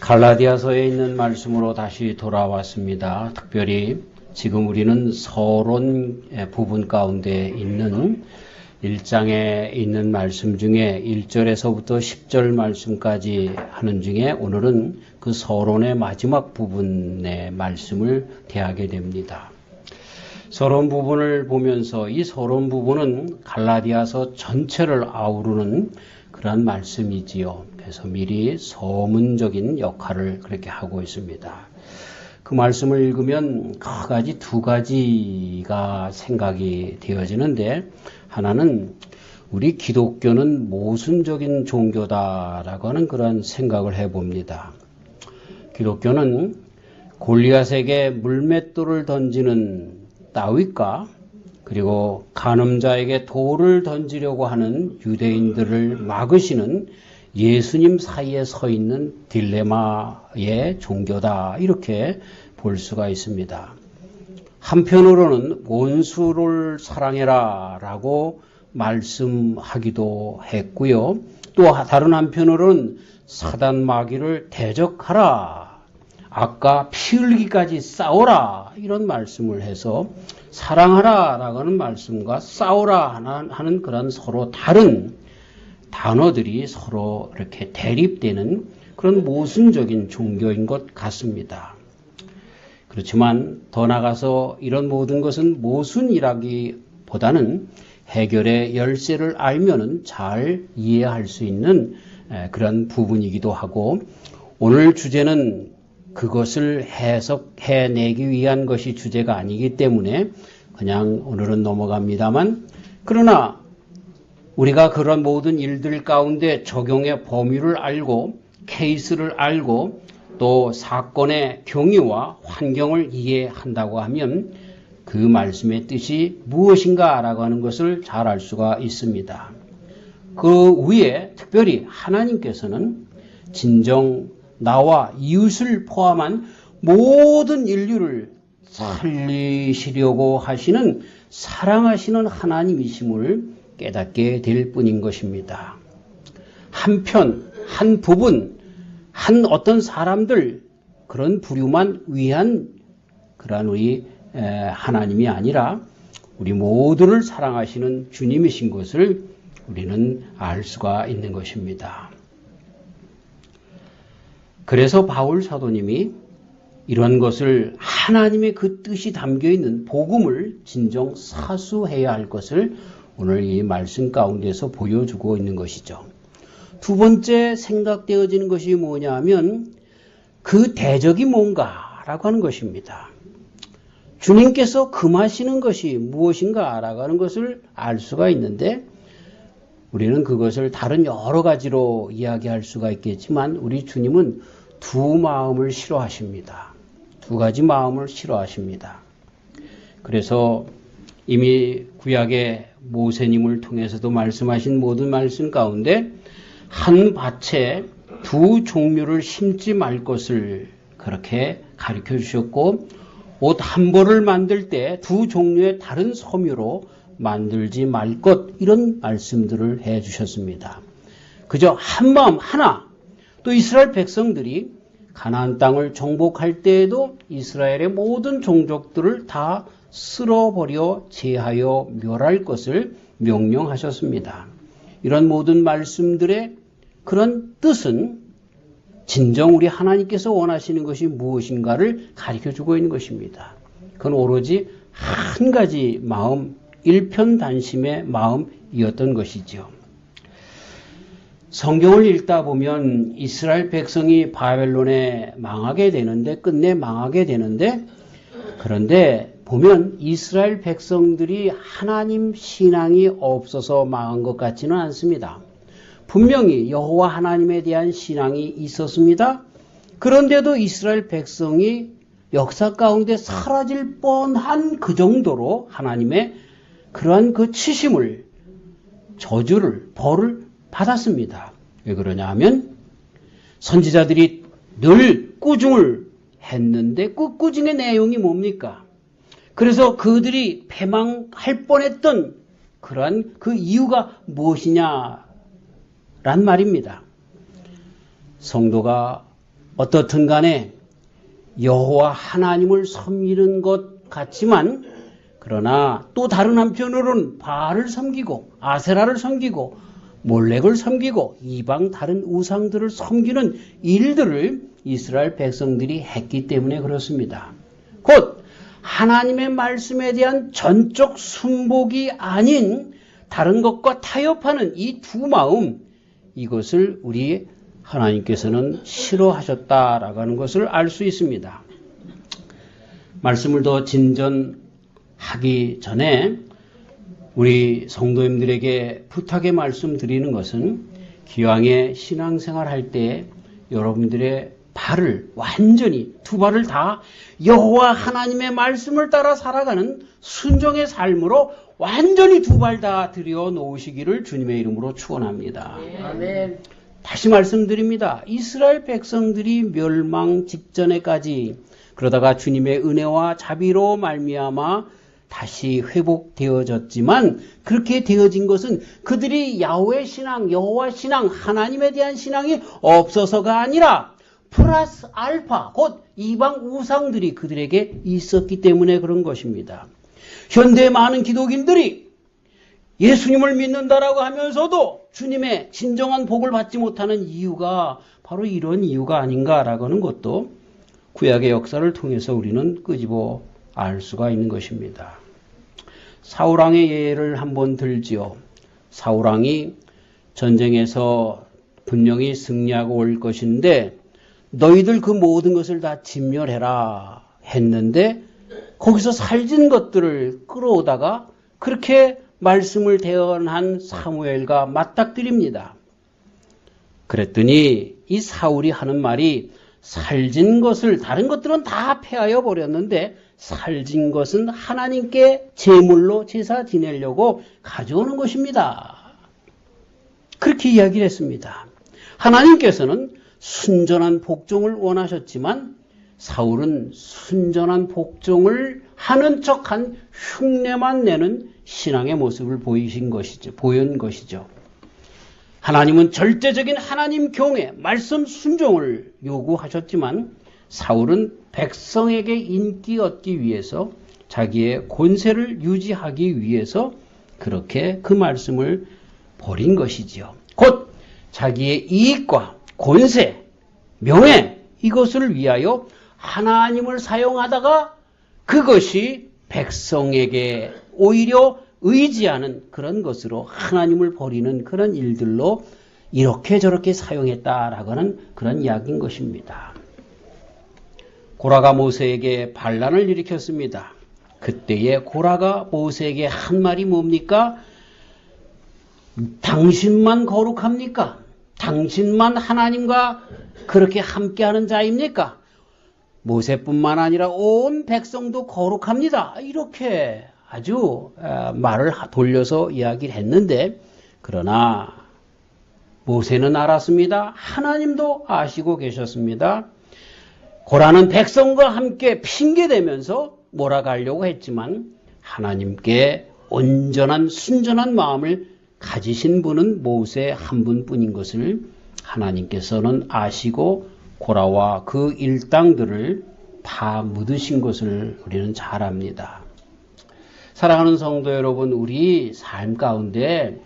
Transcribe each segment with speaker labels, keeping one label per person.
Speaker 1: 갈라디아서에 있는 말씀으로 다시 돌아왔습니다. 특별히 지금 우리는 서론 부분 가운데 있는 1장에 있는 말씀 중에 1절에서부터 10절 말씀까지 하는 중에 오늘은 그 서론의 마지막 부분의 말씀을 대하게 됩니다. 서론 부분을 보면서 이 서론 부분은 갈라디아서 전체를 아우르는 그런 말씀이지요. 그래서 미리 서문적인 역할을 그렇게 하고 있습니다. 그 말씀을 읽으면 두 가지가 생각이 되어지는데, 하나는 우리 기독교는 모순적인 종교다라고 하는 그런 생각을 해봅니다. 기독교는 골리앗에게 물맷돌을 던지는 다윗과 그리고 간음자에게 돌을 던지려고 하는 유대인들을 막으시는 예수님 사이에 서 있는 딜레마의 종교다, 이렇게 볼 수가 있습니다. 한편으로는 원수를 사랑해라 라고 말씀하기도 했고요. 또 다른 한편으로는 사단 마귀를 대적하라, 악과 피 흘리기까지 싸워라, 이런 말씀을 해서 사랑하라 라고 하는 말씀과 싸우라 하는 그런 서로 다른 단어들이 서로 이렇게 대립되는 그런 모순적인 종교인 것 같습니다. 그렇지만 더 나아가서 이런 모든 것은 모순이라기보다는 해결의 열쇠를 알면은 잘 이해할 수 있는 그런 부분이기도 하고, 오늘 주제는 그것을 해석해내기 위한 것이 주제가 아니기 때문에 그냥 오늘은 넘어갑니다만, 그러나 우리가 그런 모든 일들 가운데 적용의 범위를 알고 케이스를 알고 또 사건의 경위와 환경을 이해한다고 하면 그 말씀의 뜻이 무엇인가 라고 하는 것을 잘 알 수가 있습니다. 그 위에 특별히 하나님께서는 진정 나와 이웃을 포함한 모든 인류를 살리시려고 하시는 사랑하시는 하나님이심을 깨닫게 될 뿐인 것입니다. 한편, 한 부분, 한 어떤 사람들, 그런 부류만 위한 그러한 우리 하나님이 아니라 우리 모두를 사랑하시는 주님이신 것을 우리는 알 수가 있는 것입니다. 그래서 바울 사도님이 이런 것을 하나님의 그 뜻이 담겨있는 복음을 진정 사수해야 할 것을 오늘 이 말씀 가운데서 보여주고 있는 것이죠. 두 번째 생각되어지는 것이 뭐냐 하면 그 대적이 뭔가라고 하는 것입니다. 주님께서 금하시는 것이 무엇인가 라고 하는 것을 알 수가 있는데, 우리는 그것을 다른 여러 가지로 이야기할 수가 있겠지만 우리 주님은 두 마음을 싫어하십니다. 두 가지 마음을 싫어하십니다. 그래서 이미 구약의 모세님을 통해서도 말씀하신 모든 말씀 가운데 한 밭에 두 종류를 심지 말 것을 그렇게 가르쳐 주셨고, 옷 한 벌을 만들 때 두 종류의 다른 섬유로 만들지 말 것, 이런 말씀들을 해 주셨습니다. 그저 한 마음 하나. 또 이스라엘 백성들이 가나안 땅을 정복할 때에도 이스라엘의 모든 종족들을 다 쓸어버려 제하여 멸할 것을 명령하셨습니다. 이런 모든 말씀들의 그런 뜻은 진정 우리 하나님께서 원하시는 것이 무엇인가를 가르쳐주고 있는 것입니다. 그건 오로지 한 가지 마음, 일편단심의 마음이었던 것이죠. 성경을 읽다 보면 이스라엘 백성이 바벨론에 망하게 되는데, 끝내 망하게 되는데, 그런데 보면 이스라엘 백성들이 하나님 신앙이 없어서 망한 것 같지는 않습니다. 분명히 여호와 하나님에 대한 신앙이 있었습니다. 그런데도 이스라엘 백성이 역사 가운데 사라질 뻔한 그 정도로 하나님의 그러한 그 치심을, 저주를, 벌을 받았습니다. 왜 그러냐 하면 선지자들이 늘 꾸중을 했는데 그 꾸중의 내용이 뭡니까? 그래서 그들이 패망할 뻔했던 그러한 그 이유가 무엇이냐란 말입니다. 성도가 어떻든 간에 여호와 하나님을 섬기는 것 같지만 그러나 또 다른 한편으로는 바알을 섬기고 아세라를 섬기고 몰렉을 섬기고 이방 다른 우상들을 섬기는 일들을 이스라엘 백성들이 했기 때문에 그렇습니다. 곧 하나님의 말씀에 대한 전적 순복이 아닌 다른 것과 타협하는 이 두 마음, 이것을 우리 하나님께서는 싫어하셨다라고 하는 것을 알 수 있습니다. 말씀을 더 진전하기 전에 우리 성도님들에게 부탁의 말씀드리는 것은 기왕에 신앙생활 할 때 여러분들의 발을 완전히 두 발을 다 여호와 하나님의 말씀을 따라 살아가는 순종의 삶으로 완전히 두 발 다 들여 놓으시기를 주님의 이름으로 축원합니다.
Speaker 2: 아멘.
Speaker 1: 다시 말씀드립니다. 이스라엘 백성들이 멸망 직전에까지 그러다가 주님의 은혜와 자비로 말미암아 다시 회복되어졌지만 그렇게 되어진 것은 그들이 야훼 신앙, 여호와 신앙, 하나님에 대한 신앙이 없어서가 아니라 플러스 알파, 곧 이방 우상들이 그들에게 있었기 때문에 그런 것입니다. 현대 많은 기독인들이 예수님을 믿는다라고 하면서도 주님의 진정한 복을 받지 못하는 이유가 바로 이런 이유가 아닌가라고 하는 것도 구약의 역사를 통해서 우리는 끄집어 알 수가 있는 것입니다. 사울왕의 예를 한번 들지요. 사울왕이 전쟁에서 분명히 승리하고 올 것인데 너희들 그 모든 것을 다 진멸해라 했는데 거기서 살진 것들을 끌어오다가 그렇게 말씀을 대언한 사무엘과 맞닥뜨립니다. 그랬더니 이 사울이 하는 말이 살진 것을 다른 것들은 다 패하여 버렸는데 살진 것은 하나님께 제물로 제사 지내려고 가져오는 것입니다. 그렇게 이야기를 했습니다. 하나님께서는 순전한 복종을 원하셨지만 사울은 순전한 복종을 하는 척한 흉내만 내는 신앙의 모습을 보인 것이죠. 하나님은 절대적인 하나님 경외, 말씀 순종을 요구하셨지만 사울은 백성에게 인기 얻기 위해서 자기의 권세를 유지하기 위해서 그렇게 그 말씀을 버린 것이지요. 곧 자기의 이익과 권세, 명예 이것을 위하여 하나님을 사용하다가 그것이 백성에게 오히려 의지하는 그런 것으로 하나님을 버리는 그런 일들로 이렇게 저렇게 사용했다라고 하는 그런 이야기인 것입니다. 고라가 모세에게 반란을 일으켰습니다. 그때에 고라가 모세에게 한 말이 뭡니까? 당신만 거룩합니까? 당신만 하나님과 그렇게 함께하는 자입니까? 모세뿐만 아니라 온 백성도 거룩합니다. 이렇게 아주 말을 돌려서 이야기를 했는데 그러나 모세는 알았습니다. 하나님도 아시고 계셨습니다. 고라는 백성과 함께 핑계대면서 몰아가려고 했지만 하나님께 온전한 순전한 마음을 가지신 분은 모세 한 분뿐인 것을 하나님께서는 아시고 고라와 그 일당들을 다 묻으신 것을 우리는 잘 압니다. 사랑하는 성도 여러분, 우리 삶 가운데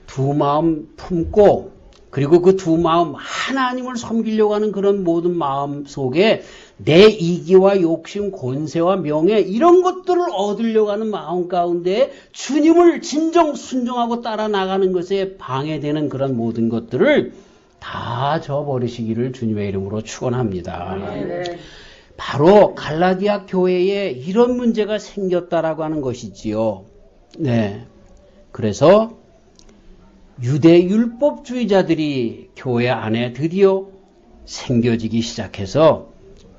Speaker 1: 두 마음 품고 그리고 그 두 마음 하나님을 섬기려고 하는 그런 모든 마음 속에 내 이기와 욕심, 권세와 명예 이런 것들을 얻으려고 하는 마음 가운데 주님을 진정 순종하고 따라 나가는 것에 방해되는 그런 모든 것들을 다 저버리시기를 주님의 이름으로 축원합니다. 바로 갈라디아 교회에 이런 문제가 생겼다라고 하는 것이지요. 네. 그래서 유대 율법주의자들이 교회 안에 드디어 생겨지기 시작해서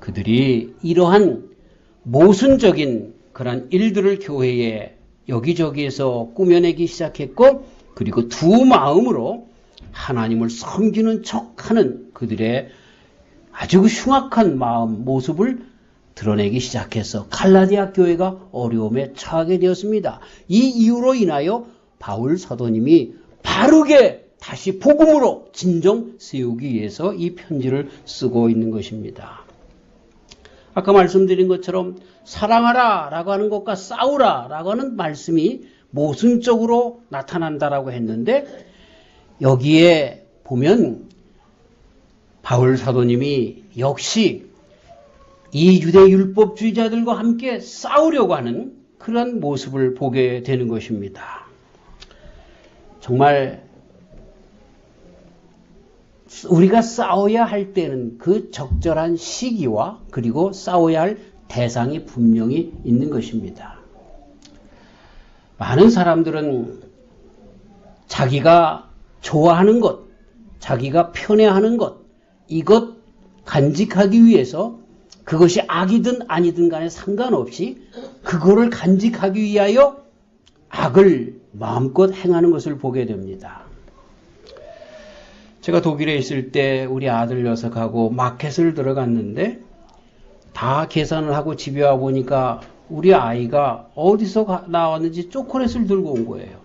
Speaker 1: 그들이 이러한 모순적인 그런 일들을 교회에 여기저기에서 꾸며내기 시작했고 그리고 두 마음으로 하나님을 섬기는 척하는 그들의 아주 흉악한 마음, 모습을 드러내기 시작해서 갈라디아 교회가 어려움에 처하게 되었습니다. 이 이유로 인하여 바울 사도님이 바르게 다시 복음으로 진정 세우기 위해서 이 편지를 쓰고 있는 것입니다. 아까 말씀드린 것처럼 사랑하라 라고 하는 것과 싸우라 라고 하는 말씀이 모순적으로 나타난다라고 했는데, 여기에 보면 바울 사도님이 역시 이 유대 율법주의자들과 함께 싸우려고 하는 그런 모습을 보게 되는 것입니다. 정말 우리가 싸워야 할 때는 그 적절한 시기와 그리고 싸워야 할 대상이 분명히 있는 것입니다. 많은 사람들은 자기가 좋아하는 것, 자기가 편애하는 것, 이것 간직하기 위해서 그것이 악이든 아니든 간에 상관없이 그거를 간직하기 위하여 악을 마음껏 행하는 것을 보게 됩니다. 제가 독일에 있을 때 우리 아들 녀석하고 마켓을 들어갔는데 다 계산을 하고 집에 와 보니까 우리 아이가 어디서 나왔는지 초콜릿을 들고 온 거예요.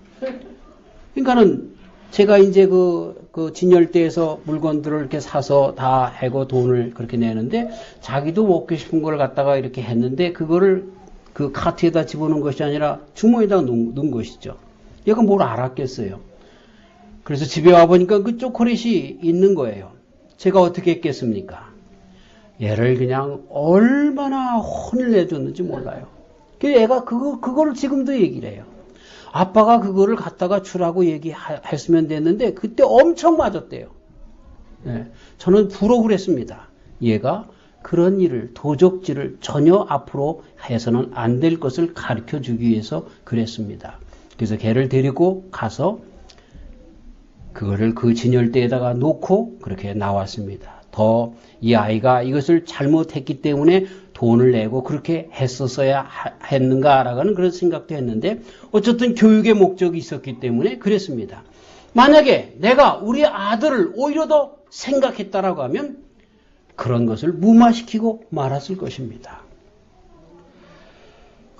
Speaker 1: 그러니까는 제가 이제 그 진열대에서 물건들을 이렇게 사서 다 해고 돈을 그렇게 내는데 자기도 먹고 싶은 걸 갖다가 이렇게 했는데 그거를 그 카트에다 집어넣은 것이 아니라 주머니에다 넣은 것이죠. 얘가 뭘 알았겠어요. 그래서 집에 와보니까 그 초콜릿이 있는 거예요. 제가 어떻게 했겠습니까? 얘를 그냥 얼마나 혼을 내줬는지 몰라요. 그래서 얘가 그거를 지금도 얘기를 해요. 아빠가 그거를 갖다가 주라고 얘기했으면 됐는데 그때 엄청 맞았대요. 네, 저는 부러워 했습니다. 얘가 그런 일을, 도적질을 전혀 앞으로 해서는 안 될 것을 가르쳐주기 위해서 그랬습니다. 그래서 걔를 데리고 가서 그거를 그 진열대에다가 놓고 그렇게 나왔습니다. 더 이 아이가 이것을 잘못했기 때문에 돈을 내고 그렇게 했었어야 했는가라고 하는 그런 생각도 했는데 어쨌든 교육의 목적이 있었기 때문에 그랬습니다. 만약에 내가 우리 아들을 오히려 더 생각했다라고 하면 그런 것을 무마시키고 말았을 것입니다.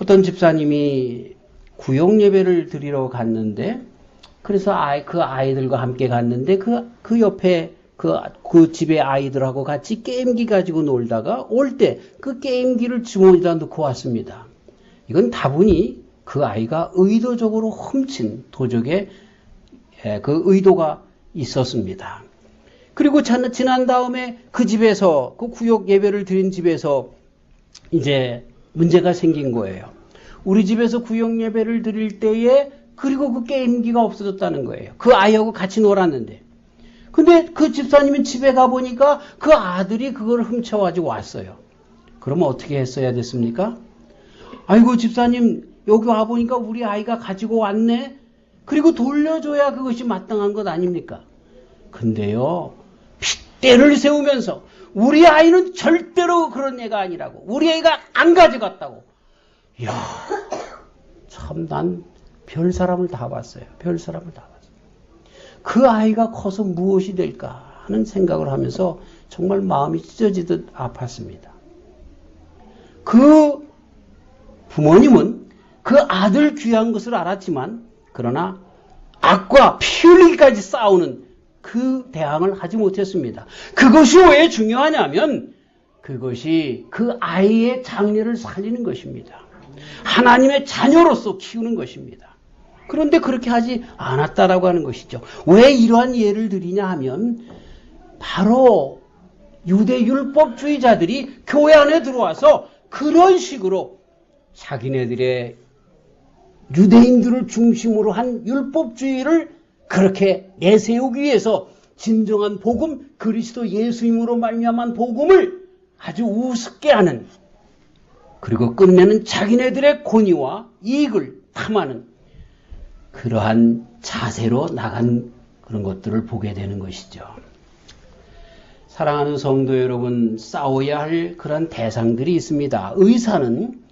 Speaker 1: 어떤 집사님이 구역 예배를 드리러 갔는데 그래서 그 아이들과 함께 갔는데 그 옆에 그 집의 아이들하고 같이 게임기 가지고 놀다가 올 때 그 게임기를 주머니에다 넣고 왔습니다. 이건 다분히 그 아이가 의도적으로 훔친 도적의 그 의도가 있었습니다. 그리고 지난 다음에 그 집에서 그 구역 예배를 드린 집에서 이제 문제가 생긴 거예요. 우리 집에서 구역 예배를 드릴 때에 그리고 그 게임기가 없어졌다는 거예요. 그 아이하고 같이 놀았는데. 근데 그 집사님은 집에 가보니까 그 아들이 그걸 훔쳐가지고 왔어요. 그러면 어떻게 했어야 됐습니까? 아이고 집사님 여기 와보니까 우리 아이가 가지고 왔네. 그리고 돌려줘야 그것이 마땅한 것 아닙니까? 근데요. 핏대를 세우면서 우리 아이는 절대로 그런 애가 아니라고. 우리 애가 안 가져갔다고. 이야 참 난 별 사람을 다 봤어요. 별 사람을 다 봤어요. 그 아이가 커서 무엇이 될까 하는 생각을 하면서 정말 마음이 찢어지듯 아팠습니다. 그 부모님은 그 아들 귀한 것을 알았지만 그러나 악과 피 흘리기까지 싸우는 그 대항을 하지 못했습니다. 그것이 왜 중요하냐면 그것이 그 아이의 장래를 살리는 것입니다. 하나님의 자녀로서 키우는 것입니다. 그런데 그렇게 하지 않았다라고 하는 것이죠. 왜 이러한 예를 드리냐 하면 바로 유대 율법주의자들이 교회 안에 들어와서 그런 식으로 자기네들의 유대인들을 중심으로 한 율법주의를 그렇게 내세우기 위해서 진정한 복음, 그리스도 예수님으로 말미암은 복음을 아주 우습게 하는, 그리고 끝내는 자기네들의 권위와 이익을 탐하는 그러한 자세로 나간 그런 것들을 보게 되는 것이죠. 사랑하는 성도 여러분, 싸워야 할 그런 대상들이 있습니다. 의사는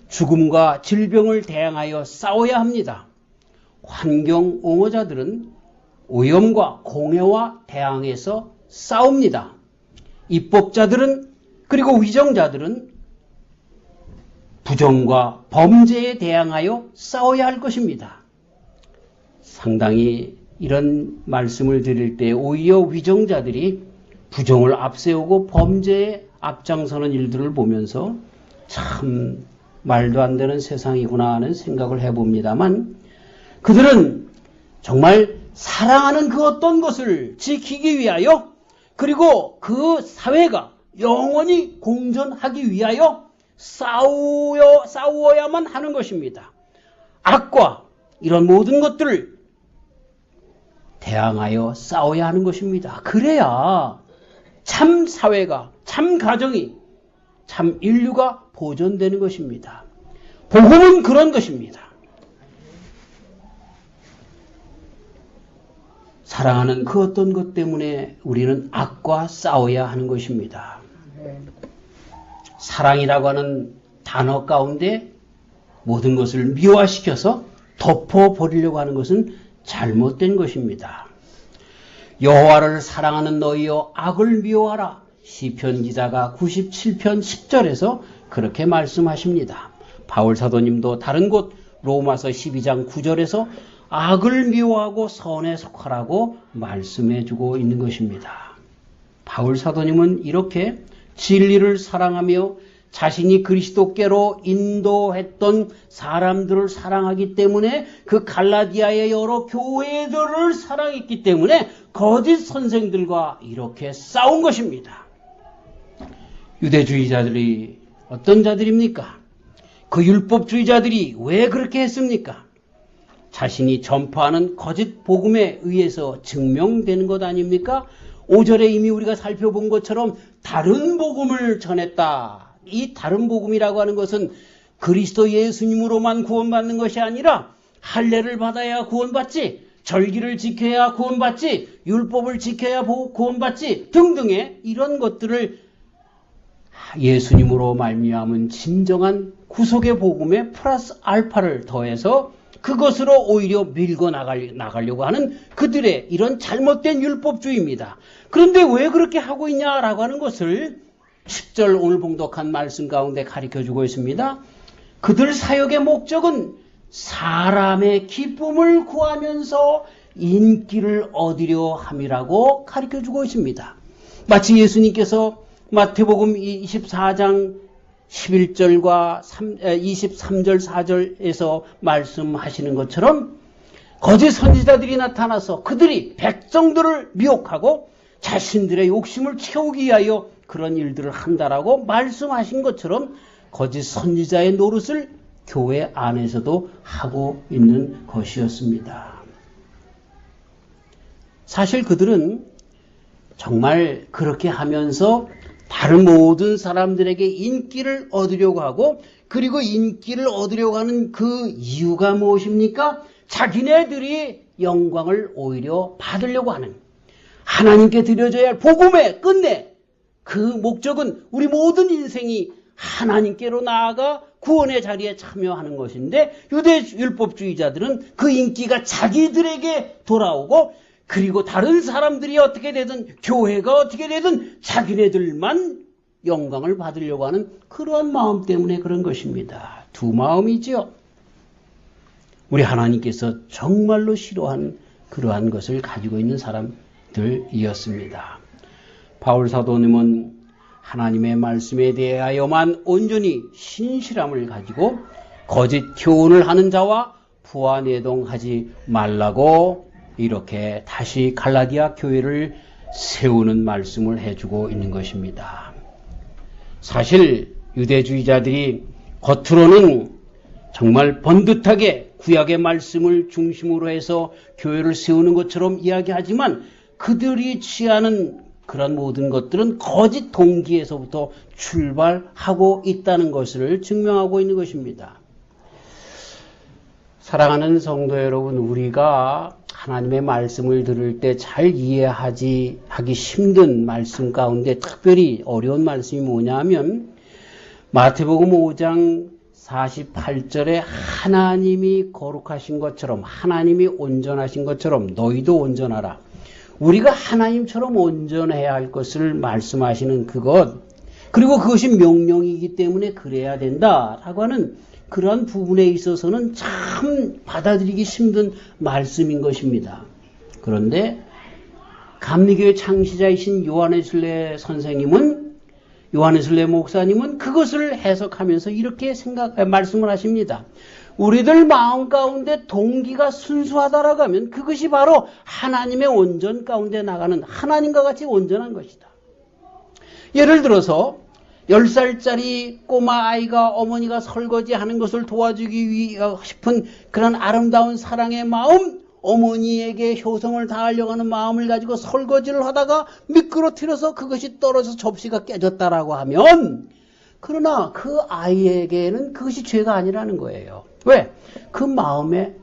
Speaker 1: 죽음과 질병을 대항하여 싸워야 합니다. 환경 옹호자들은 오염과 공해와 대항해서 싸웁니다. 입법자들은 그리고 위정자들은 부정과 범죄에 대항하여 싸워야 할 것입니다. 상당히 이런 말씀을 드릴 때 오히려 위정자들이 부정을 앞세우고 범죄에 앞장서는 일들을 보면서 참 말도 안 되는 세상이구나 하는 생각을 해봅니다만, 그들은 정말 사랑하는 그 어떤 것을 지키기 위하여, 그리고 그 사회가 영원히 공존하기 위하여 싸우어야만 하는 것입니다. 악과 이런 모든 것들을 대항하여 싸워야 하는 것입니다. 그래야 참 사회가, 참 가정이, 참 인류가 보존되는 것입니다. 복음은 그런 것입니다. 사랑하는 그 어떤 것 때문에 우리는 악과 싸워야 하는 것입니다. 사랑이라고 하는 단어 가운데 모든 것을 미화시켜서 덮어버리려고 하는 것은 잘못된 것입니다. 여호와를 사랑하는 너희여 악을 미워하라. 시편 기자가 97편 10절에서 그렇게 말씀하십니다. 바울 사도님도 다른 곳 로마서 12장 9절에서 악을 미워하고 선에 속하라고 말씀해주고 있는 것입니다. 바울 사도님은 이렇게 진리를 사랑하며 자신이 그리스도께로 인도했던 사람들을 사랑하기 때문에, 그 갈라디아의 여러 교회들을 사랑했기 때문에 거짓 선생들과 이렇게 싸운 것입니다. 유대주의자들이 어떤 자들입니까? 그 율법주의자들이 왜 그렇게 했습니까? 자신이 전파하는 거짓 복음에 의해서 증명되는 것 아닙니까? 5절에 이미 우리가 살펴본 것처럼 다른 복음을 전했다. 이 다른 복음이라고 하는 것은 그리스도 예수님으로만 구원받는 것이 아니라 할례를 받아야 구원받지, 절기를 지켜야 구원받지, 율법을 지켜야 구원받지 등등의 이런 것들을 예수님으로 말미암은 진정한 구속의 복음에 플러스 알파를 더해서 그것으로 오히려 밀고 나가려고 하는 그들의 이런 잘못된 율법주의입니다. 그런데 왜 그렇게 하고 있냐라고 하는 것을 10절 오늘 봉독한 말씀 가운데 가르쳐주고 있습니다. 그들 사역의 목적은 사람의 기쁨을 구하면서 인기를 얻으려 함이라고 가르쳐주고 있습니다. 마치 예수님께서 마태복음 24장 11절과 23절 4절에서 말씀하시는 것처럼 거짓 선지자들이 나타나서 그들이 백성들을 미혹하고 자신들의 욕심을 채우기 위하여 그런 일들을 한다라고 말씀하신 것처럼 거짓 선지자의 노릇을 교회 안에서도 하고 있는 것이었습니다. 사실 그들은 정말 그렇게 하면서 다른 모든 사람들에게 인기를 얻으려고 하고, 그리고 인기를 얻으려고 하는 그 이유가 무엇입니까? 자기네들이 영광을 오히려 받으려고 하는, 하나님께 드려져야 할 복음의 끝내 그 목적은 우리 모든 인생이 하나님께로 나아가 구원의 자리에 참여하는 것인데, 유대 율법주의자들은 그 인기가 자기들에게 돌아오고, 그리고 다른 사람들이 어떻게 되든, 교회가 어떻게 되든 자기네들만 영광을 받으려고 하는 그러한 마음 때문에 그런 것입니다. 두 마음이지요. 우리 하나님께서 정말로 싫어한 그러한 것을 가지고 있는 사람들이었습니다. 바울 사도님은 하나님의 말씀에 대하여만 온전히 신실함을 가지고 거짓 교훈을 하는 자와 부하내동하지 말라고 이렇게 다시 갈라디아 교회를 세우는 말씀을 해주고 있는 것입니다. 사실 유대주의자들이 겉으로는 정말 번듯하게 구약의 말씀을 중심으로 해서 교회를 세우는 것처럼 이야기하지만 그들이 취하는 그런 모든 것들은 거짓 동기에서부터 출발하고 있다는 것을 증명하고 있는 것입니다. 사랑하는 성도 여러분, 우리가 하나님의 말씀을 들을 때 잘 하기 힘든 말씀 가운데 특별히 어려운 말씀이 뭐냐면 마태복음 5장 48절에 하나님이 거룩하신 것처럼, 하나님이 온전하신 것처럼 너희도 온전하라. 우리가 하나님처럼 온전해야 할 것을 말씀하시는 그것, 그리고 그것이 명령이기 때문에 그래야 된다라고 하는 그런 부분에 있어서는 참 받아들이기 힘든 말씀인 것입니다. 그런데 감리교의 창시자이신 요한웨슬레 선생님은, 요한웨슬레 목사님은 그것을 해석하면서 이렇게 말씀을 하십니다. 우리들 마음 가운데 동기가 순수하다라고 하면 그것이 바로 하나님의 온전 가운데 나가는 하나님과 같이 온전한 것이다. 예를 들어서 10살짜리 꼬마 아이가 어머니가 설거지하는 것을 도와주기 싶은 그런 아름다운 사랑의 마음, 어머니에게 효성을 다하려고 하는 마음을 가지고 설거지를 하다가 미끄러뜨려서 그것이 떨어져서 접시가 깨졌다라고 하면, 그러나 그 아이에게는 그것이 죄가 아니라는 거예요. 왜? 그 마음의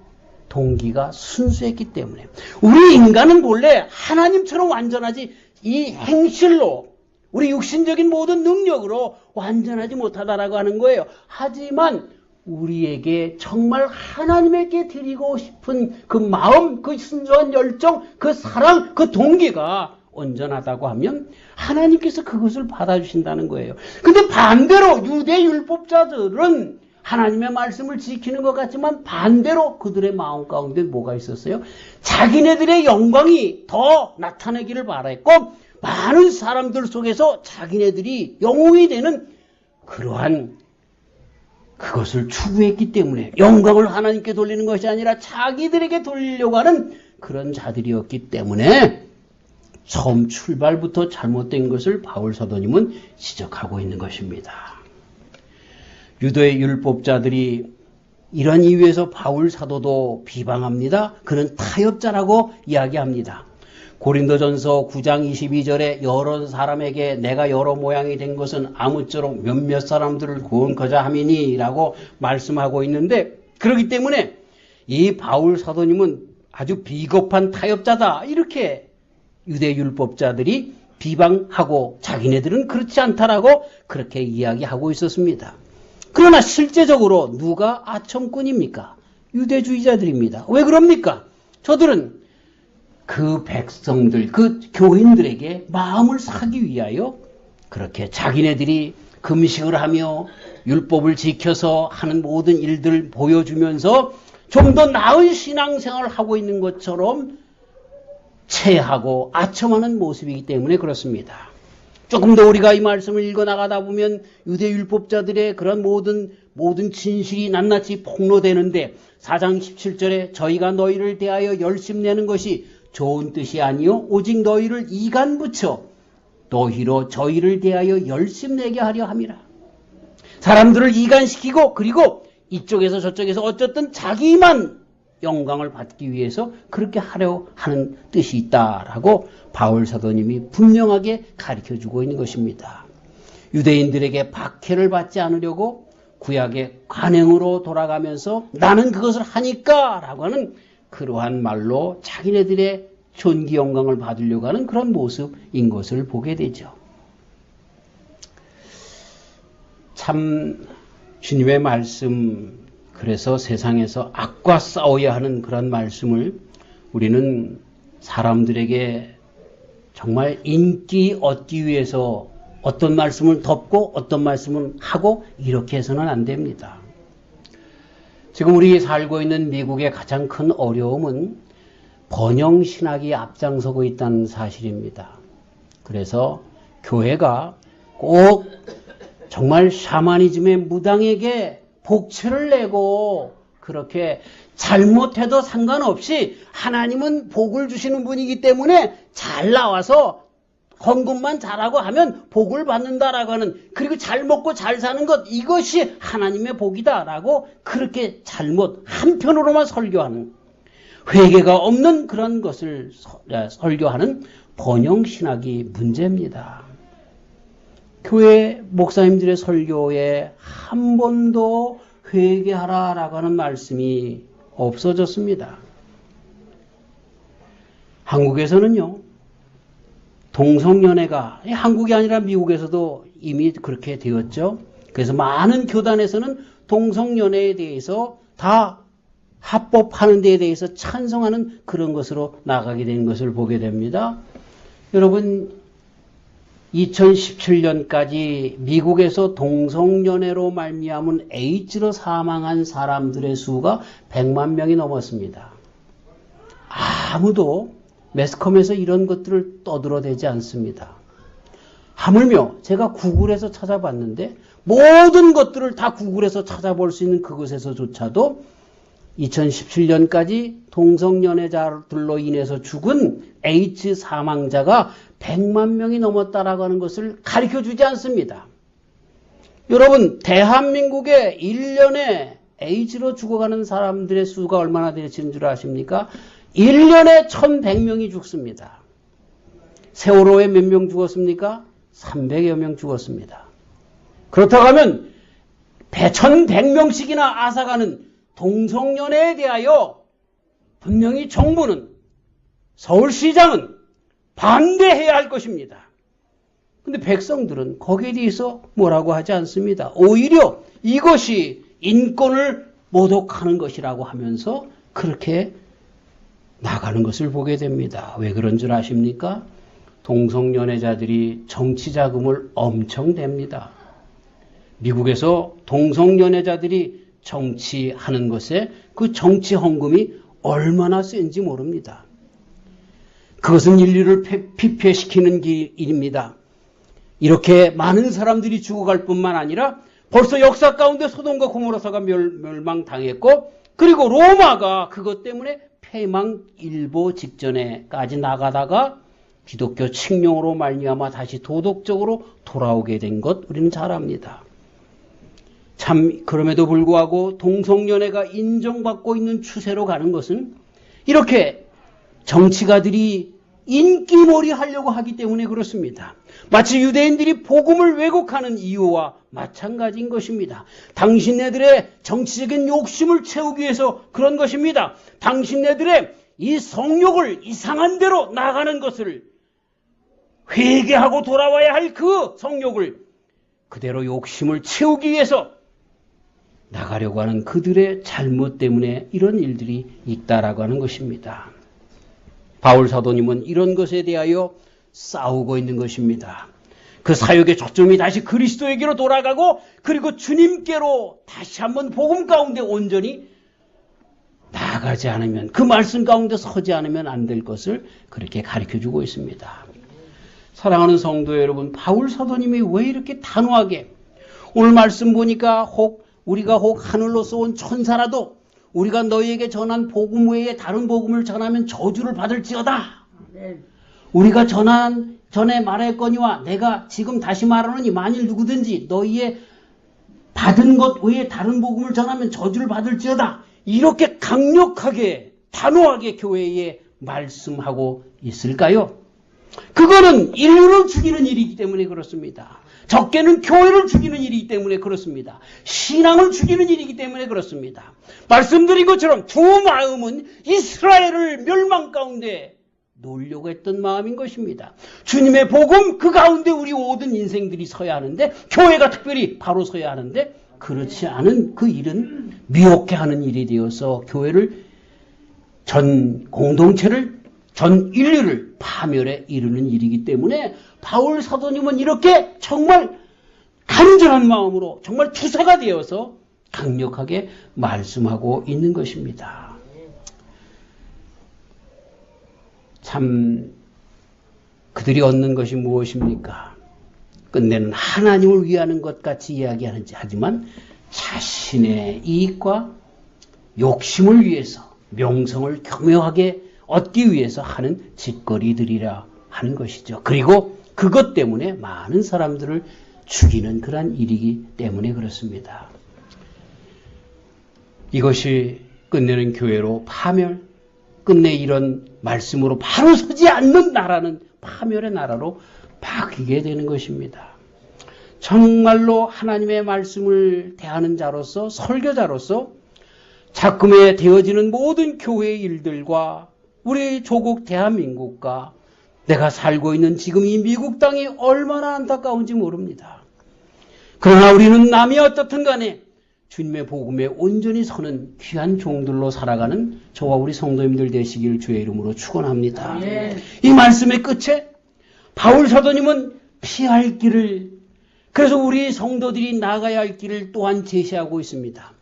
Speaker 1: 동기가 순수했기 때문에. 우리 인간은 본래 하나님처럼 완전하지, 이 행실로, 우리 육신적인 모든 능력으로 완전하지 못하다라고 하는 거예요. 하지만 우리에게 정말 하나님에게 드리고 싶은 그 마음, 그 순수한 열정, 그 사랑, 그 동기가 온전하다고 하면 하나님께서 그것을 받아주신다는 거예요. 근데 반대로 유대 율법자들은 하나님의 말씀을 지키는 것 같지만 반대로 그들의 마음 가운데 뭐가 있었어요? 자기네들의 영광이 더 나타나기를 바랬고, 많은 사람들 속에서 자기네들이 영웅이 되는 그러한 그것을 추구했기 때문에, 영광을 하나님께 돌리는 것이 아니라 자기들에게 돌리려고 하는 그런 자들이었기 때문에 처음 출발부터 잘못된 것을 바울 사도님은 지적하고 있는 것입니다. 유대 율법자들이 이런 이유에서 바울 사도도 비방합니다. 그는 타협자라고 이야기합니다. 고린도전서 9장 22절에 여러 사람에게 내가 여러 모양이 된 것은 아무쪼록 몇몇 사람들을 구원코자 함이니 라고 말씀하고 있는데, 그렇기 때문에 이 바울 사도님은 아주 비겁한 타협자다, 이렇게 유대 율법자들이 비방하고 자기네들은 그렇지 않다라고 그렇게 이야기하고 있었습니다. 그러나 실제적으로 누가 아첨꾼입니까? 유대주의자들입니다. 왜 그럽니까? 저들은 그 백성들, 그 교인들에게 마음을 사기 위하여 그렇게 자기네들이 금식을 하며 율법을 지켜서 하는 모든 일들을 보여주면서 좀 더 나은 신앙생활을 하고 있는 것처럼 체하고 아첨하는 모습이기 때문에 그렇습니다. 조금 더 우리가 이 말씀을 읽어나가다 보면 유대 율법자들의 그런 모든 진실이 낱낱이 폭로되는데, 4장 17절에 저희가 너희를 대하여 열심내는 것이 좋은 뜻이 아니요 오직 너희를 이간 붙여 너희로 저희를 대하여 열심내게 하려 함이라. 사람들을 이간시키고, 그리고 이쪽에서 저쪽에서 어쨌든 자기만 영광을 받기 위해서 그렇게 하려 하는 뜻이 있다라고 바울 사도님이 분명하게 가르쳐주고 있는 것입니다. 유대인들에게 박해를 받지 않으려고 구약의 관행으로 돌아가면서 나는 그것을 하니까 라고 하는 그러한 말로 자기네들의 존귀 영광을 받으려고 하는 그런 모습인 것을 보게 되죠. 참 주님의 말씀, 그래서 세상에서 악과 싸워야 하는 그런 말씀을 우리는 사람들에게 정말 인기 얻기 위해서 어떤 말씀을 덮고 어떤 말씀을 하고 이렇게 해서는 안 됩니다. 지금 우리 살고 있는 미국의 가장 큰 어려움은 번영신학이 앞장서고 있다는 사실입니다. 그래서 교회가 꼭 정말 샤머니즘의 무당에게 복채를 내고 그렇게 잘못해도 상관없이 하나님은 복을 주시는 분이기 때문에 잘 나와서 헌금만 잘하고 하면 복을 받는다라고 하는, 그리고 잘 먹고 잘 사는 것, 이것이 하나님의 복이다라고 그렇게 잘못 한편으로만 설교하는, 회개가 없는 그런 것을 설교하는 번영신학이 문제입니다. 교회 목사님들의 설교에 한 번도 회개하라라고 하는 말씀이 없어졌습니다. 한국에서는요, 동성연애가, 한국이 아니라 미국에서도 이미 그렇게 되었죠. 그래서 많은 교단에서는 동성연애에 대해서 다 합법하는 데에 대해서 찬성하는 그런 것으로 나가게 된 것을 보게 됩니다. 여러분, 2017년까지 미국에서 동성연애로 말미암은 에이즈로 사망한 사람들의 수가 100만 명이 넘었습니다. 아무도 매스컴에서 이런 것들을 떠들어대지 않습니다. 하물며 제가 구글에서 찾아봤는데 모든 것들을 다 구글에서 찾아볼 수 있는 그것에서조차도 2017년까지 동성연애자들로 인해서 죽은 AIDS 사망자가 100만 명이 넘었다라고 하는 것을 가르쳐주지 않습니다. 여러분, 대한민국에 1년에 AIDS로 죽어가는 사람들의 수가 얼마나 되시는 줄 아십니까? 1년에 1100명이 죽습니다. 세월호에 몇 명 죽었습니까? 300여 명 죽었습니다. 그렇다고 하면 1100명씩이나 앗아가는 동성연애에 대하여 분명히 정부는, 서울시장은 반대해야 할 것입니다. 근데 백성들은 거기에 대해서 뭐라고 하지 않습니다. 오히려 이것이 인권을 모독하는 것이라고 하면서 그렇게 나가는 것을 보게 됩니다. 왜 그런 줄 아십니까? 동성연애자들이 정치자금을 엄청 냅니다. 미국에서 동성연애자들이 정치하는 것에 그 정치 헌금이 얼마나 센지 모릅니다. 그것은 인류를 피폐시키는 일입니다. 이렇게 많은 사람들이 죽어갈 뿐만 아니라 벌써 역사 가운데 소돔과 고모라사가 멸망당했고, 그리고 로마가 그것 때문에 폐망일보 직전에까지 나가다가 기독교 칙령으로 말미암아 다시 도덕적으로 돌아오게 된 것 우리는 잘 압니다. 참 그럼에도 불구하고 동성연애가 인정받고 있는 추세로 가는 것은 이렇게 정치가들이 인기몰이 하려고 하기 때문에 그렇습니다. 마치 유대인들이 복음을 왜곡하는 이유와 마찬가지인 것입니다. 당신네들의 정치적인 욕심을 채우기 위해서 그런 것입니다. 당신네들의 이 성욕을 이상한 대로 나가는 것을 회개하고 돌아와야 할 그 성욕을 그대로 욕심을 채우기 위해서 나가려고 하는 그들의 잘못 때문에 이런 일들이 있다라고 하는 것입니다. 바울 사도님은 이런 것에 대하여 싸우고 있는 것입니다. 그 사역의 초점이 다시 그리스도에게로 돌아가고, 그리고 주님께로 다시 한번 복음 가운데 온전히 나아가지 않으면, 그 말씀 가운데 서지 않으면 안 될 것을 그렇게 가르쳐주고 있습니다. 사랑하는 성도 여러분, 바울 사도님이 왜 이렇게 단호하게, 오늘 말씀 보니까 우리가 하늘로서 온 천사라도 우리가 너희에게 전한 복음 외에 다른 복음을 전하면 저주를 받을지어다. 우리가 전에 말했거니와 내가 지금 다시 말하노니 만일 누구든지 너희의 받은 것 외에 다른 복음을 전하면 저주를 받을지어다. 이렇게 강력하게 단호하게 교회에 말씀하고 있을까요? 그거는 인류를 죽이는 일이기 때문에 그렇습니다. 적게는 교회를 죽이는 일이기 때문에 그렇습니다. 신앙을 죽이는 일이기 때문에 그렇습니다. 말씀드린 것처럼 두 마음은 이스라엘을 멸망 가운데 놓으려고 했던 마음인 것입니다. 주님의 복음 그 가운데 우리 모든 인생들이 서야 하는데, 교회가 특별히 바로 서야 하는데, 그렇지 않은 그 일은 미혹해 하는 일이 되어서 교회를, 전 공동체를, 전 인류를 파멸에 이르는 일이기 때문에 바울 사도님은 이렇게 정말 간절한 마음으로 정말 투사가 되어서 강력하게 말씀하고 있는 것입니다. 참 그들이 얻는 것이 무엇입니까? 끝내는 하나님을 위하는 것 같이 이야기하는지, 하지만 자신의 이익과 욕심을 위해서 명성을 교묘하게 얻기 위해서 하는 짓거리들이라 하는 것이죠. 그리고 그것 때문에 많은 사람들을 죽이는 그러한 일이기 때문에 그렇습니다. 이것이 끝내는 교회로 파멸, 끝내 이런 말씀으로 바로 서지 않는 나라는 파멸의 나라로 바뀌게 되는 것입니다. 정말로 하나님의 말씀을 대하는 자로서, 설교자로서 작금에 되어지는 모든 교회의 일들과 우리 조국 대한민국과 내가 살고 있는 지금 이 미국 땅이 얼마나 안타까운지 모릅니다. 그러나 우리는 남이 어떻든 간에 주님의 복음에 온전히 서는 귀한 종들로 살아가는 저와 우리 성도님들 되시길 주의 이름으로 축원합니다. 이 말씀의 끝에 바울 사도님은 피할 길을, 그래서 우리 성도들이 나가야 할 길을 또한 제시하고 있습니다.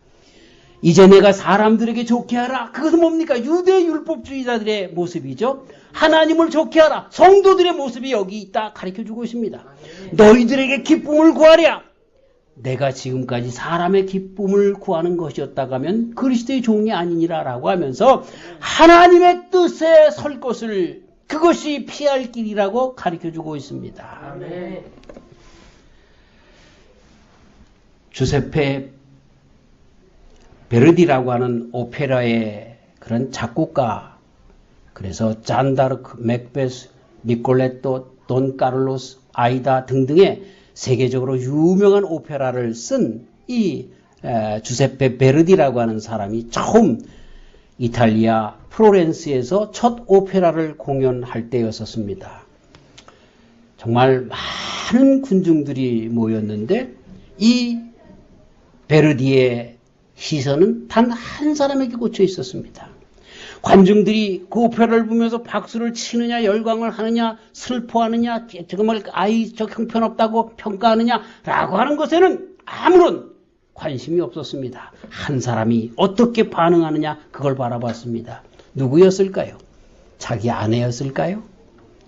Speaker 1: 이제 내가 사람들에게 좋게 하라. 그것은 뭡니까? 유대 율법주의자들의 모습이죠. 하나님을 좋게 하라. 성도들의 모습이 여기 있다 가르쳐주고 있습니다. 너희들에게 기쁨을 구하랴. 내가 지금까지 사람의 기쁨을 구하는 것이었다고 하면 그리스도의 종이 아니니라 라고 하면서 하나님의 뜻에 설 것을, 그것이 피할 길이라고 가르쳐주고 있습니다.
Speaker 2: 아멘.
Speaker 1: 주세페 베르디라고 하는 오페라의 그런 작곡가, 그래서 잔다르크, 맥베스, 니콜레토, 돈 카를로스, 아이다 등등의 세계적으로 유명한 오페라를 쓴 이 주세페 베르디라고 하는 사람이 처음 이탈리아 플로렌스에서 첫 오페라를 공연할 때였었습니다. 정말 많은 군중들이 모였는데 이 베르디의 시선은 단 한 사람에게 꽂혀 있었습니다. 관중들이 그 오페라를 보면서 박수를 치느냐, 열광을 하느냐, 슬퍼하느냐, 정말 저 형편없다고 평가하느냐라고 하는 것에는 아무런 관심이 없었습니다. 한 사람이 어떻게 반응하느냐, 그걸 바라봤습니다. 누구였을까요? 자기 아내였을까요?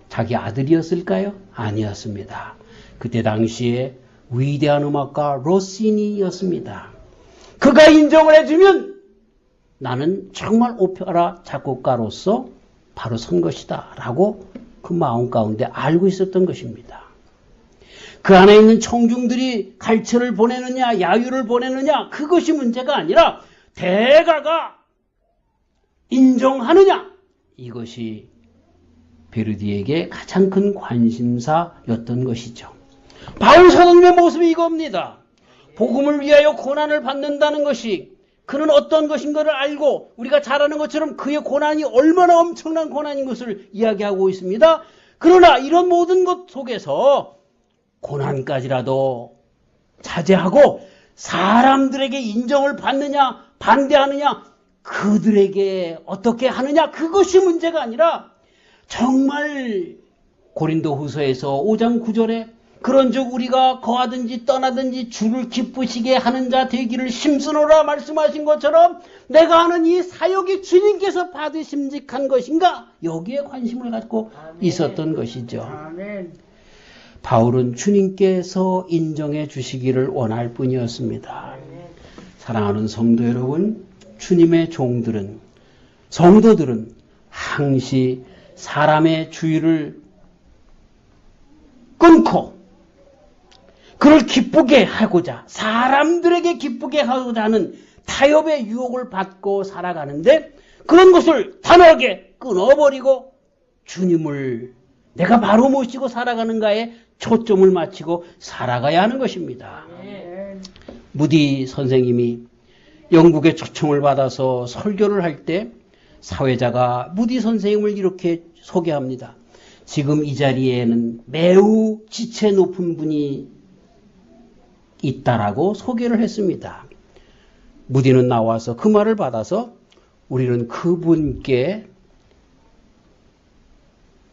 Speaker 1: 자기 아들이었을까요? 아니었습니다. 그때 당시에 위대한 음악가 로시니였습니다. 그가 인정을 해주면 나는 정말 오페라 작곡가로서 바로 선 것이다 라고 그 마음 가운데 알고 있었던 것입니다. 그 안에 있는 청중들이 갈채를 보내느냐 야유를 보내느냐 그것이 문제가 아니라 대가가 인정하느냐, 이것이 베르디에게 가장 큰 관심사였던 것이죠. 바울 사도님의 모습이 이겁니다. 복음을 위하여 고난을 받는다는 것이 그는 어떤 것인가를 알고 우리가 잘 아는 것처럼 그의 고난이 얼마나 엄청난 고난인 것을 이야기하고 있습니다. 그러나 이런 모든 것 속에서 고난까지라도 자제하고 사람들에게 인정을 받느냐 반대하느냐 그들에게 어떻게 하느냐 그것이 문제가 아니라 정말 고린도후서에서 5장 9절에 그런즉 우리가 거하든지 떠나든지 주를 기쁘시게 하는 자 되기를 힘쓰노라 말씀하신 것처럼 내가 하는 이 사역이 주님께서 받으심직한 것인가? 여기에 관심을 갖고 있었던 것이죠.
Speaker 2: 아멘.
Speaker 1: 바울은 주님께서 인정해 주시기를 원할 뿐이었습니다. 사랑하는 성도 여러분, 주님의 종들은, 성도들은 항시 사람의 주의를 끊고 그를 기쁘게 하고자, 사람들에게 기쁘게 하고자 하는 타협의 유혹을 받고 살아가는데 그런 것을 단호하게 끊어버리고 주님을 내가 바로 모시고 살아가는가에 초점을 맞추고 살아가야 하는 것입니다. 무디 선생님이 영국의 초청을 받아서 설교를 할 때 사회자가 무디 선생님을 이렇게 소개합니다. 지금 이 자리에는 매우 지체 높은 분이 있다라고 소개를 했습니다. 무디는 나와서 그 말을 받아서 우리는 그분께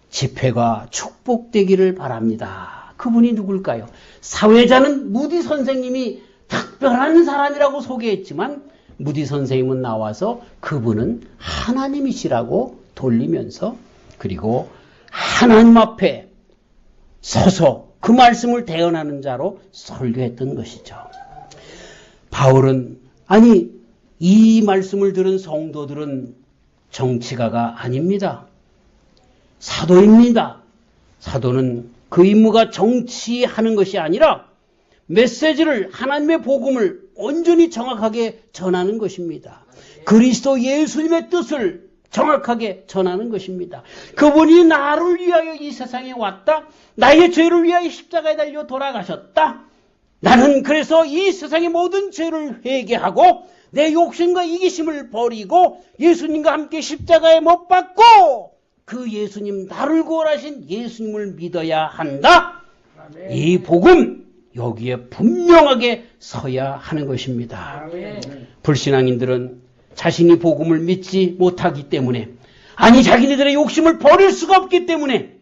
Speaker 1: 집회가 축복되기를 바랍니다. 그분이 누굴까요? 사회자는 무디 선생님이 특별한 사람이라고 소개했지만 무디 선생님은 나와서 그분은 하나님이시라고 돌리면서 그리고 하나님 앞에 서서 그 말씀을 대언하는 자로 설교했던 것이죠. 바울은 아니 이 말씀을 들은 성도들은 정치가가 아닙니다. 사도입니다. 사도는 그 임무가 정치하는 것이 아니라 메시지를 하나님의 복음을 온전히 정확하게 전하는 것입니다. 그리스도 예수님의 뜻을 정확하게 전하는 것입니다. 그분이 나를 위하여 이 세상에 왔다. 나의 죄를 위하여 십자가에 달려 돌아가셨다. 나는 그래서 이 세상의 모든 죄를 회개하고 내 욕심과 이기심을 버리고 예수님과 함께 십자가에 못 박고 그 예수님, 나를 구원하신 예수님을 믿어야 한다. 아멘. 이 복음 여기에 분명하게 서야 하는 것입니다. 아멘. 불신앙인들은 자신이 복음을 믿지 못하기 때문에 아니 자기네들의 욕심을 버릴 수가 없기 때문에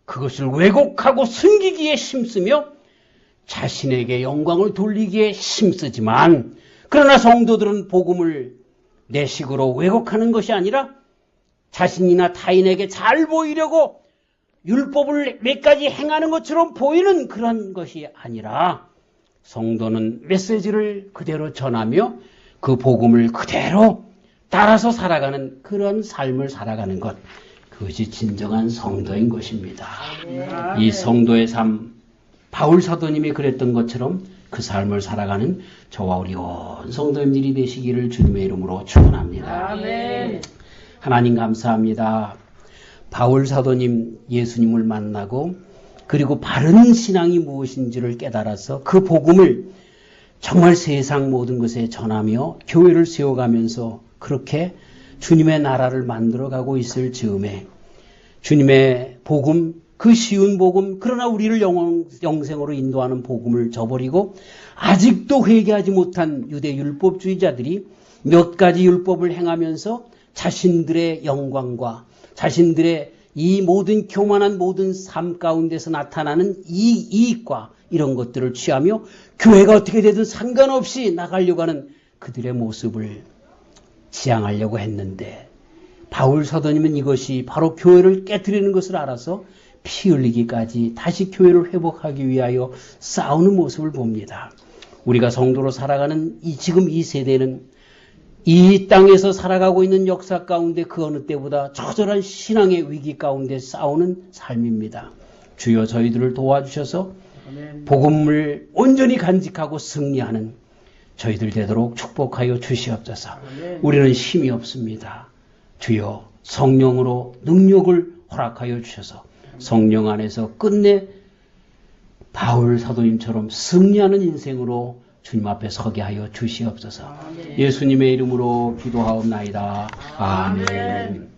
Speaker 1: 그것을 왜곡하고 숨기기에 힘쓰며 자신에게 영광을 돌리기에 힘쓰지만 그러나 성도들은 복음을 내 식으로 왜곡하는 것이 아니라 자신이나 타인에게 잘 보이려고 율법을 몇 가지 행하는 것처럼 보이는 그런 것이 아니라 성도는 메시지를 그대로 전하며 그 복음을 그대로 따라서 살아가는 그런 삶을 살아가는 것, 그것이 진정한 성도인 것입니다. 이 성도의 삶, 바울 사도님이 그랬던 것처럼 그 삶을 살아가는 저와 우리 온 성도님들이 되시기를 주님의 이름으로 축원합니다. 하나님 감사합니다. 바울 사도님 예수님을 만나고 그리고 바른 신앙이 무엇인지를 깨달아서 그 복음을 정말 세상 모든 것에 전하며 교회를 세워가면서 그렇게 주님의 나라를 만들어가고 있을 즈음에 주님의 복음, 그 쉬운 복음, 그러나 우리를 영생으로 인도하는 복음을 저버리고 아직도 회개하지 못한 유대 율법주의자들이 몇 가지 율법을 행하면서 자신들의 영광과 자신들의 이 모든 교만한 모든 삶 가운데서 나타나는 이익과 이런 것들을 취하며 교회가 어떻게 되든 상관없이 나가려고 하는 그들의 모습을 지향하려고 했는데 바울 사도님은 이것이 바로 교회를 깨뜨리는 것을 알아서 피 흘리기까지 다시 교회를 회복하기 위하여 싸우는 모습을 봅니다. 우리가 성도로 살아가는 지금 이 세대는 이 땅에서 살아가고 있는 역사 가운데 그 어느 때보다 처절한 신앙의 위기 가운데 싸우는 삶입니다. 주여 저희들을 도와주셔서 복음을 온전히 간직하고 승리하는 저희들 되도록 축복하여 주시옵소서. 우리는 힘이 없습니다. 주여 성령으로 능력을 허락하여 주셔서 성령 안에서 끝내 바울 사도님처럼 승리하는 인생으로 주님 앞에 서게 하여 주시옵소서. 예수님의 이름으로 기도하옵나이다. 아멘.